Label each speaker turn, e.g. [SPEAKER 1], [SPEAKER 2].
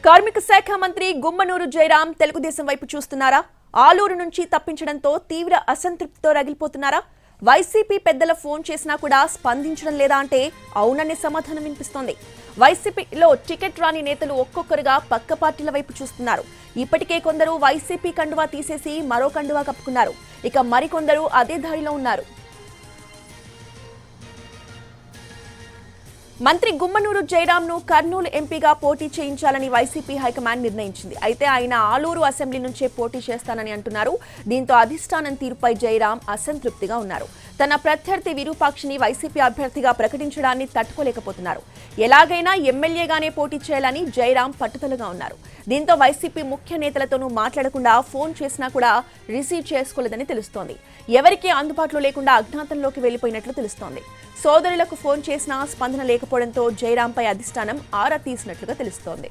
[SPEAKER 1] కార్మిక శాఖ మంత్రి గుమ్మనూరు జయరాం తెలుగుదేశం వైపు చూస్తున్నారా? ఆలూరు నుంచి తప్పించడంతో తీవ్ర అసంతృప్తితో రగిలిపోతున్నారా? వైసీపీ పెద్దల ఫోన్ చేసినా కూడా స్పందించడం లేదా అంటే అవుననే సమాధానం వినిపిస్తోంది. వైసీపీలో టికెట్ రాని నేతలు ఒక్కొక్కరుగా పక్క పార్టీల వైపు చూస్తున్నారు. ఇప్పటికే కొందరు వైసీపీ కండువా తీసేసి మరో కండువా కప్పుకున్నారు. ఇక మరికొందరు అదే దారిలో ఉన్నారు. మంత్రి గుమ్మనూరు జయరాంను కర్నూలు ఎంపీగా పోటీ చేయించాలని వైసీపీ హైకమాండ్ నిర్ణయించింది. అయితే ఆయన ఆలూరు అసెంబ్లీ నుంచే పోటీ చేస్తానని అంటున్నారు. దీంతో అధిష్టానం తీరుపై జయరాం అసంతృప్తిగా ఉన్నారు. తన ప్రత్యర్థి విరూపాక్షిని వైసీపీ అభ్యర్థిగా ప్రకటించడాన్ని తట్టుకోలేకపోతున్నారు. ఎలాగైనా ఎమ్మెల్యేగానే పోటీ చేయాలని జయరాం పట్టుదలగా ఉన్నారు. దీంతో వైసీపీ ముఖ్య నేతలతోనూ మాట్లాడకుండా ఫోన్ చేసినా కూడా రిసీవ్ చేసుకోలేదని తెలుస్తోంది. ఎవరికీ అందుబాటులో లేకుండా అజ్ఞాతంలోకి వెళ్లిపోయినట్లు తెలుస్తోంది. సోదరులకు ఫోన్ చేసినా స్పందన లేకపోవడంతో జయరాంపై అధిష్టానం ఆరా తీసినట్లుగా తెలుస్తోంది.